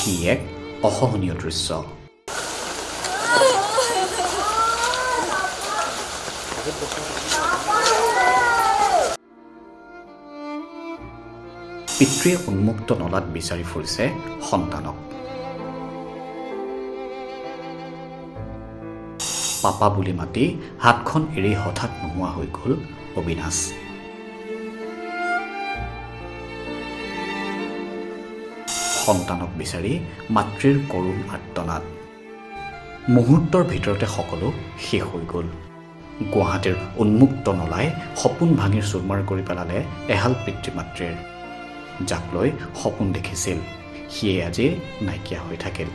সি এক অসহনীয় দৃশ্য। পিতৃয়ে উন্মুক্ত নলাত বিচাৰি ফুৰিছে সন্তানক। পাপা বুলি মাতি হাতখন এৰি হঠাৎ নোহোৱা হৈ গ'ল অবিনাশ। সন্তানক বিচাৰি মাতৃৰ কৰুণ আৰ্তনাদ। মুহূৰ্তৰ ভিতৰতে সকলো শেষ হৈ গ'ল। গুৱাহাটীৰ উন্মুক্ত নলাই সপোন ভাঙি চুৰমাৰ কৰি পেলালে এহাল পিতৃ মাতৃৰ। যাক লৈ সপোন দেখিছিল সিয়ে আজি নাইকিয়া হৈ থাকিল।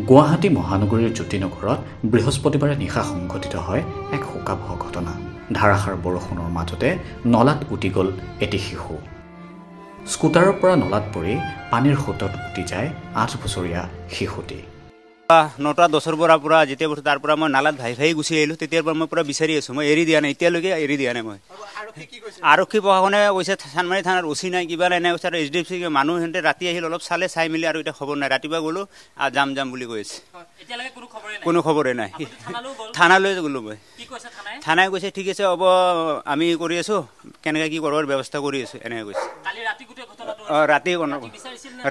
গুৱাহাটী মহানগৰীৰ জ্যোতিনগৰত বৃহস্পতিবাৰে নিশা সংঘটিত হয় এক শোকাবহ ঘটনা। ধাৰাসাৰ বৰষুণৰ মাজতে নলাত উটি গ'ল এটি শিশু। স্কুটাৰৰ পৰা নলাত পৰি পানীৰ সোঁতত উটি যায় 8 বছৰীয়া শিশুটি। 9:10 পৰা যেতিয়া বস্তু তাৰ পৰা মই নালাত ভাই গুচি আহিলোঁ, তেতিয়াৰ পৰা মই পুৰা বিচাৰি আছোঁ। মই এৰি দিয়া নাই, এতিয়ালৈকে এৰি দিয়া নাই। মই আৰক্ষী প্ৰশাসনে কৈছে চানমাৰী থানাৰ ওচি নাই, কিবা নাই কৈছে। আৰু HDFC মানুহ সিহঁতে ৰাতি আহিল, অলপ চালে, চাই মেলি আৰু এতিয়া খবৰ নাই। ৰাতিপুৱা গ'লোঁ, যাম বুলি কৈ আছে। কোনো খবৰে নাই। থানালৈ গ'লোঁ মই। থানাই কৈছে ঠিক আছে হ'ব, আমি কৰি আছোঁ, কেনেকৈ কি কৰাৰ ব্যৱস্থা কৰি আছোঁ, এনেকৈ কৈছে।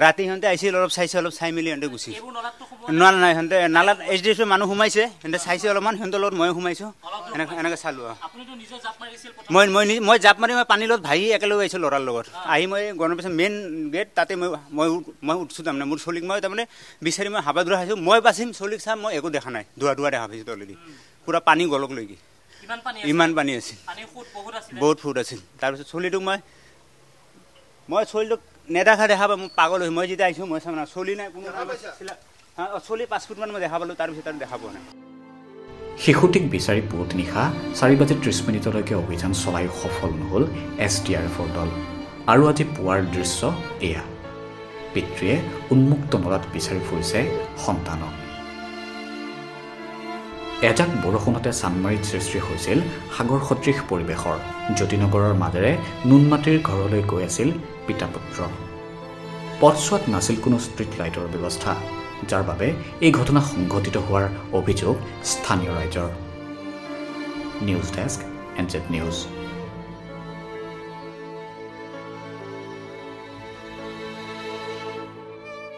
ৰাতি সিহঁতে আহিছিল, অলপ চাইছে, অলপ চাই মেলি সিহঁতে গুচি নাই। সিহঁতে নালাত HDFC মানুহ সোমাইছে, সিহঁতে চাইছে অলপমান, সিহঁতৰ লগত মই সোমাইছোঁ, এনেকৈ চালোঁ। মই জাপ মাৰি মই পানীৰ লগত ভাহি একেলগে আহিছোঁ ল'ৰাৰ লগত। আহি মই গণৰ পিছত মেইন গেট তাতে মই উঠছোঁ। তাৰমানে মোৰ চলিক মই তাৰমানে বিচাৰি মই হাবাধুৰা খাইছোঁ। মই বাচিম, চলিক চাম, মই একো দেখা নাই। ধোৱা দেখা পাইছোঁ তলেদি, পূৰা পানী গলক লৈকে। ইমান পানী আছিল, বহুত ফুট আছিল। তাৰপিছত চলিটোক মই চলিটোক দেখা পাই মই পাগল হৈছোঁ। মই যেতিয়া আহিছোঁ মই চাম না, চলি নাই কোনো, চলি 5 ফুটমান মই দেখা পালোঁ, তাৰপিছত আৰু দেখা পোৱা নাই। শিশুটিক বিচাৰি পুৱতি নিশা 4:30 অভিযান চলাই সফল নহ'ল SDRFৰ দল। আৰু আজি পুৱাৰ দৃশ্য এয়া। পিতৃয়ে উন্মুক্ত নলাত বিচাৰি ফুৰিছে সন্তানক। এজাক বৰষুণতে চানমাৰীত সৃষ্টি হৈছিল সাগৰ সদৃশ পৰিৱেশৰ। জ্যোতিনগৰৰ মাজেৰে নুনমাটিৰ ঘৰলৈ গৈ আছিল পিতা পুত্ৰ। পথছোৱাত নাছিল কোনো ষ্ট্ৰীট লাইটৰ ব্যৱস্থা, যাৰ বাবে এই ঘটনা সংঘটিত হোৱাৰ অভিযোগ স্থানীয় ৰাইজৰ। News desk NZ news.